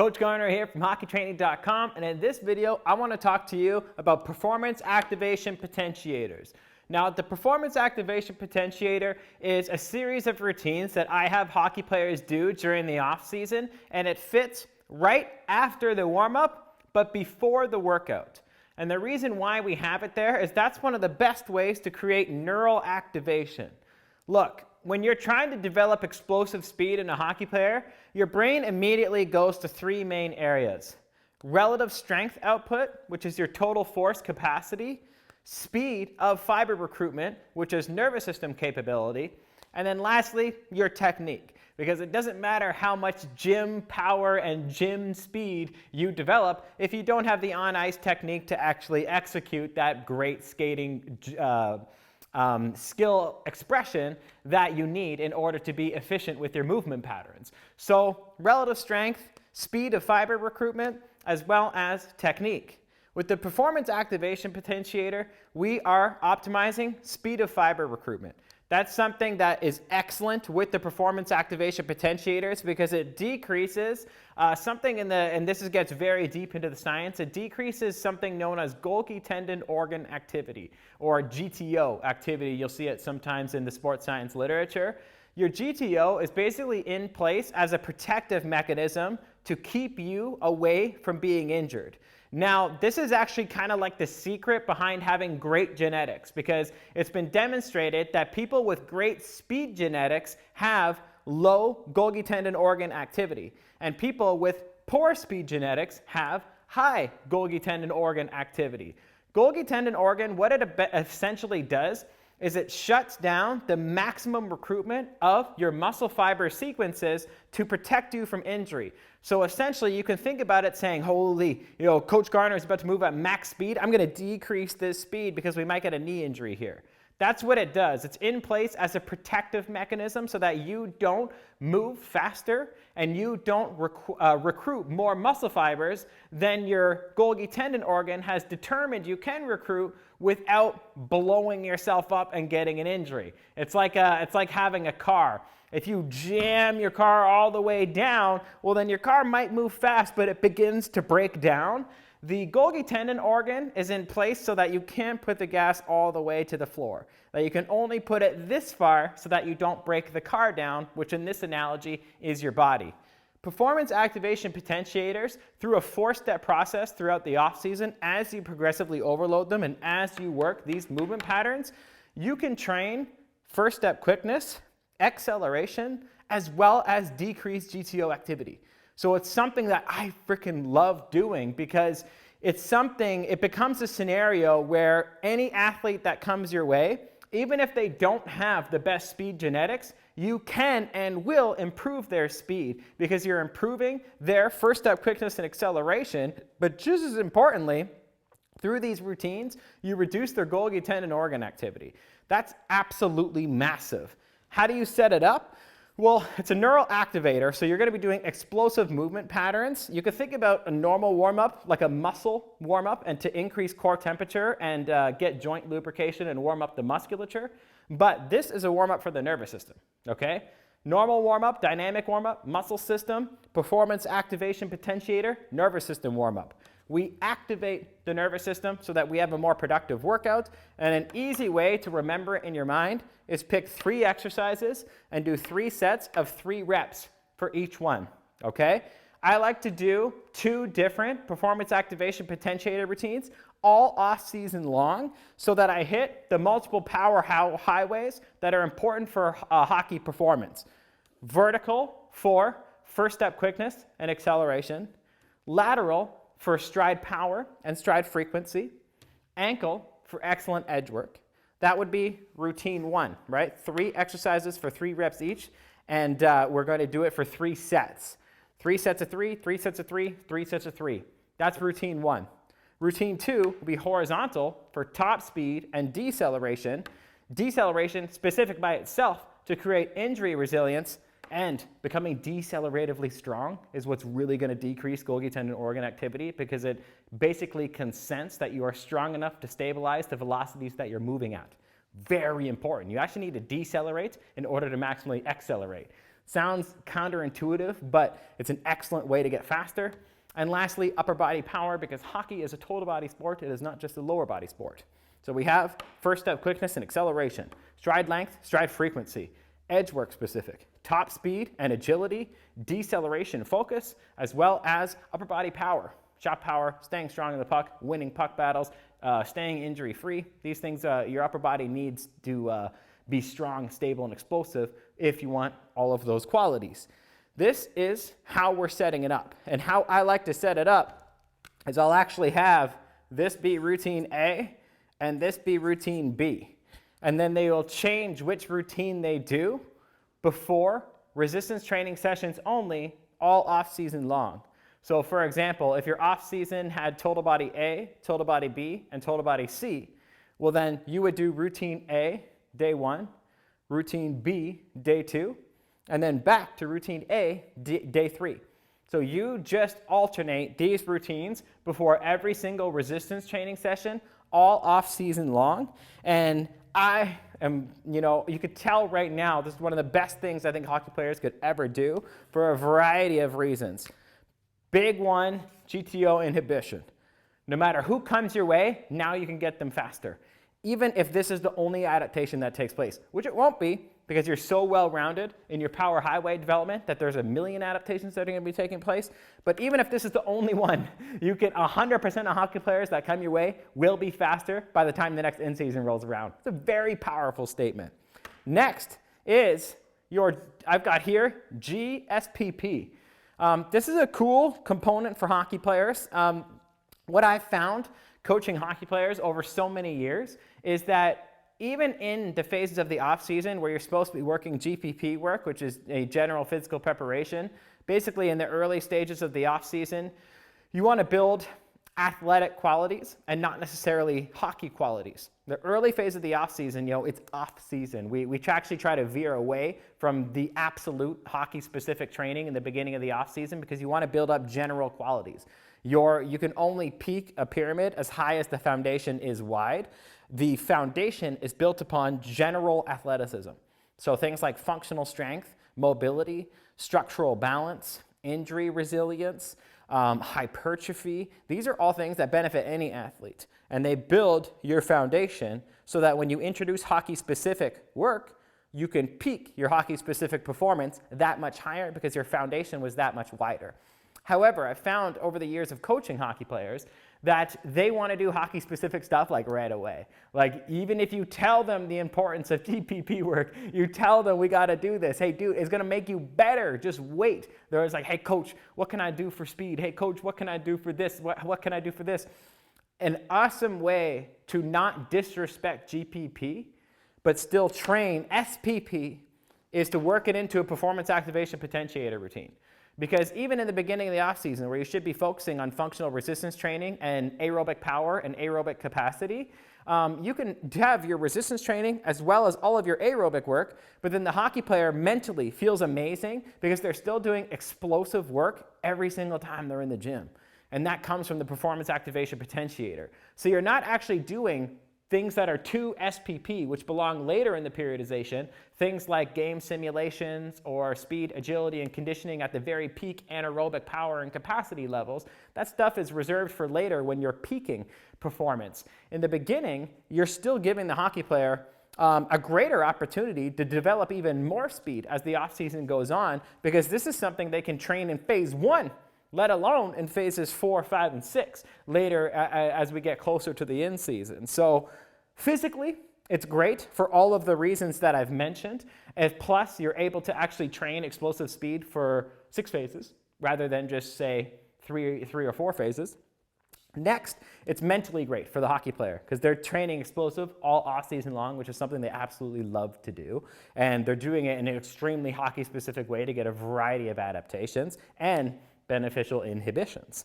Coach Garner here from hockeytraining.com, and in this video I want to talk to you about performance activation potentiators. Now, the performance activation potentiator is a series of routines that I have hockey players do during the off season, and it fits right after the warm-up but before the workout. And the reason why we have it there is that's one of the best ways to create neural activation. Look, when you're trying to develop explosive speed in a hockey player, your brain immediately goes to three main areas: relative strength output, which is your total force capacity; speed of fiber recruitment, which is nervous system capability; and then lastly, your technique. Because it doesn't matter how much gym power and gym speed you develop if you don't have the on-ice technique to actually execute that great skating skill expression that you need in order to be efficient with your movement patterns. So relative strength, speed of fiber recruitment, as well as technique. With the performance activation potentiator, we are optimizing speed of fiber recruitment. That's something that is excellent with the performance activation potentiators because it decreases something and this gets very deep into the science, it decreases something known as Golgi Tendon Organ activity, or GTO activity. You'll see it sometimes in the sports science literature. Your GTO is basically in place as a protective mechanism to keep you away from being injured. Now, this is actually kind of like the secret behind having great genetics, because it's been demonstrated that people with great speed genetics have low Golgi tendon organ activity, and people with poor speed genetics have high Golgi tendon organ activity. Golgi tendon organ, what it essentially does is it shuts down the maximum recruitment of your muscle fiber sequences to protect you from injury. So essentially, you can think about it saying, holy, Coach Garner is about to move at max speed. I'm going to decrease this speed because we might get a knee injury here. That's what it does. It's in place as a protective mechanism so that you don't move faster and you don't recruit more muscle fibers than your Golgi tendon organ has determined you can recruit without blowing yourself up and getting an injury. It's like having a car. If you jam your car all the way down, well, then your car might move fast, but it begins to break down. The Golgi tendon organ is in place so that you can't put the gas all the way to the floor. That you can only put it this far so that you don't break the car down, which in this analogy is your body. Performance activation potentiators, through a four-step process throughout the off-season, as you progressively overload them and as you work these movement patterns, you can train first-step quickness, acceleration, as well as decreased GTO activity. So it's something that I freaking love doing because it becomes a scenario where any athlete that comes your way, even if they don't have the best speed genetics, you can and will improve their speed because you're improving their first step quickness and acceleration. But just as importantly, through these routines, you reduce their Golgi tendon organ activity. That's absolutely massive. How do you set it up? Well, it's a neural activator, so you're going to be doing explosive movement patterns. You could think about a normal warm-up, like a muscle warm-up, and to increase core temperature and get joint lubrication and warm up the musculature. But this is a warm-up for the nervous system, okay? Normal warm-up, dynamic warm-up, muscle system, performance activation potentiator, nervous system warm-up. We activate the nervous system so that we have a more productive workout. And an easy way to remember it in your mind is pick 3 exercises and do 3 sets of 3 reps for each one, okay? I like to do 2 different performance activation potentiator routines all off season long so that I hit the multiple power highways that are important for hockey performance. Vertical for first step quickness and acceleration. Lateral for stride power and stride frequency. Ankle for excellent edge work. That would be routine 1, right? 3 exercises for 3 reps each, and we're going to do it for 3 sets. 3 sets of 3, 3 sets of 3, 3 sets of 3. That's routine 1. Routine 2 will be horizontal for top speed and deceleration. Deceleration specific by itself to create injury resilience, and becoming deceleratively strong is what's really going to decrease Golgi tendon organ activity because it basically consents that you are strong enough to stabilize the velocities that you're moving at. Very important. You actually need to decelerate in order to maximally accelerate. Sounds counterintuitive, but it's an excellent way to get faster. And lastly, upper body power, because hockey is a total body sport. It is not just a lower body sport. So we have first step quickness and acceleration, stride length, stride frequency, edge work specific, top speed and agility, deceleration focus, as well as upper body power, shot power, staying strong in the puck, winning puck battles, staying injury free. These things your upper body needs to be strong, stable, and explosive if you want all of those qualities. This is how we're setting it up. And how I like to set it up is I'll actually have this be routine A and this be routine B. And then they will change which routine they do before resistance training sessions only, all off season long. So for example, if your off season had total body A, total body B, and total body C, well then you would do routine A, day 1, routine B, day 2, and then back to routine A, day 3. So you just alternate these routines before every single resistance training session, all off season long. And I am, you could tell right now, this is one of the best things I think hockey players could ever do for a variety of reasons. Big one, GTO inhibition. No matter who comes your way, now you can get them faster. Even if this is the only adaptation that takes place, which it won't be, because you're so well-rounded in your power highway development that there's a million adaptations that are going to be taking place. But even if this is the only one, you can 100% of hockey players that come your way will be faster by the time the next in-season rolls around. It's a very powerful statement. Next is I've got here GSPP. This is a cool component for hockey players. What I've found coaching hockey players over so many years is that even in the phases of the off-season where you're supposed to be working GPP work, which is a general physical preparation, basically in the early stages of the off-season, you want to build athletic qualities and not necessarily hockey qualities. The early phase of the off-season, it's off-season. We actually try to veer away from the absolute hockey-specific training in the beginning of the off-season because you want to build up general qualities. You can only peak a pyramid as high as the foundation is wide. The foundation is built upon general athleticism. So things like functional strength, mobility, structural balance, injury resilience, hypertrophy. These are all things that benefit any athlete. And they build your foundation so that when you introduce hockey-specific work, you can peak your hockey-specific performance that much higher because your foundation was that much wider. However, I've found over the years of coaching hockey players that they want to do hockey-specific stuff like right away. Like even if you tell them the importance of GPP work, you tell them we got to do this. Hey, dude, it's going to make you better. Just wait. They're always like, hey, coach, what can I do for speed? Hey, coach, what can I do for this? What can I do for this? An awesome way to not disrespect GPP, but still train SPP is to work it into a performance activation potentiator routine. Because even in the beginning of the off-season, where you should be focusing on functional resistance training and aerobic power and aerobic capacity, you can have your resistance training as well as all of your aerobic work, but then the hockey player mentally feels amazing because they're still doing explosive work every single time they're in the gym. And that comes from the performance activation potentiator. So you're not actually doing things that are too SPP, which belong later in the periodization, things like game simulations or speed, agility, and conditioning at the very peak anaerobic power and capacity levels. That stuff is reserved for later when you're peaking performance. In the beginning, you're still giving the hockey player a greater opportunity to develop even more speed as the off-season goes on, because this is something they can train in phase 1, let alone in phases 4, 5, and 6 later as we get closer to the in-season. So physically, it's great for all of the reasons that I've mentioned. Plus, you're able to actually train explosive speed for 6 phases rather than just, say, 3 or 4 phases. Next, it's mentally great for the hockey player because they're training explosive all off-season long, which is something they absolutely love to do. And they're doing it in an extremely hockey-specific way to get a variety of adaptations and beneficial inhibitions.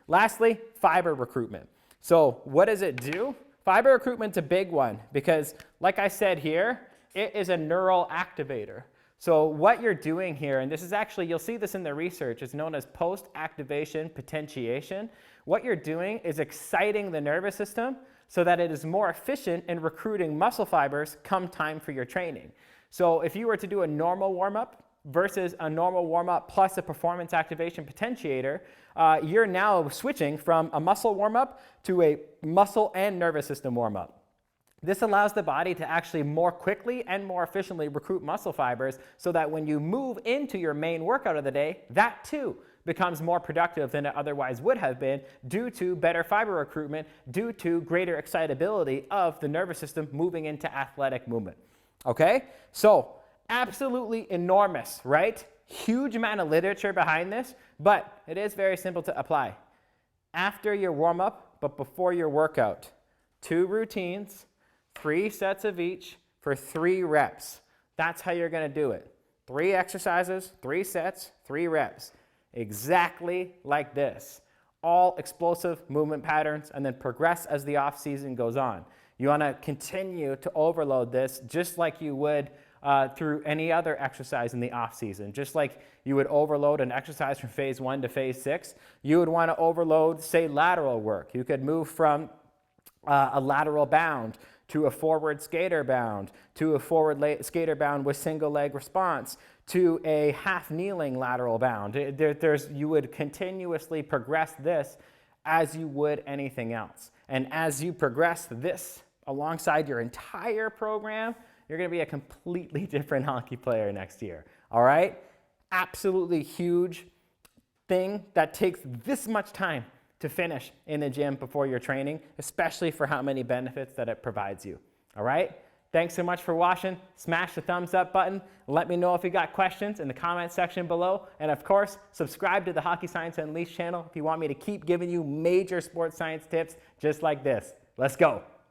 Lastly, fiber recruitment. So what does it do? Fiber recruitment's a big one because, like I said here, it is a neural activator. So what you're doing here, and this is actually, you'll see this in the research, it's known as post-activation potentiation. What you're doing is exciting the nervous system so that it is more efficient in recruiting muscle fibers come time for your training. So if you were to do a normal warm-up, versus a normal warm-up plus a performance activation potentiator, you're now switching from a muscle warm-up to a muscle and nervous system warm-up. This allows the body to actually more quickly and more efficiently recruit muscle fibers so that when you move into your main workout of the day, that too becomes more productive than it otherwise would have been due to better fiber recruitment, due to greater excitability of the nervous system moving into athletic movement. Okay? So, absolutely enormous, right? Huge amount of literature behind this, but it is very simple to apply. After your warm-up, but before your workout, 2 routines, 3 sets of each for 3 reps. That's how you're going to do it. 3 exercises, 3 sets, 3 reps. Exactly like this. All explosive movement patterns, and then progress as the off season goes on. You want to continue to overload this just like you would through any other exercise in the off season. Just like you would overload an exercise from phase 1 to phase 6, you would want to overload, say, lateral work. You could move from a lateral bound to a forward skater bound, to a forward skater bound with single leg response, to a half kneeling lateral bound. You would continuously progress this as you would anything else. And as you progress this alongside your entire program, you're going to be a completely different hockey player next year. All right? Absolutely huge thing that takes this much time to finish in the gym before your training, especially for how many benefits that it provides you. All right? Thanks so much for watching. Smash the thumbs up button. Let me know if you got questions in the comment section below. And of course, subscribe to the Hockey Science Unleashed channel if you want me to keep giving you major sports science tips just like this. Let's go.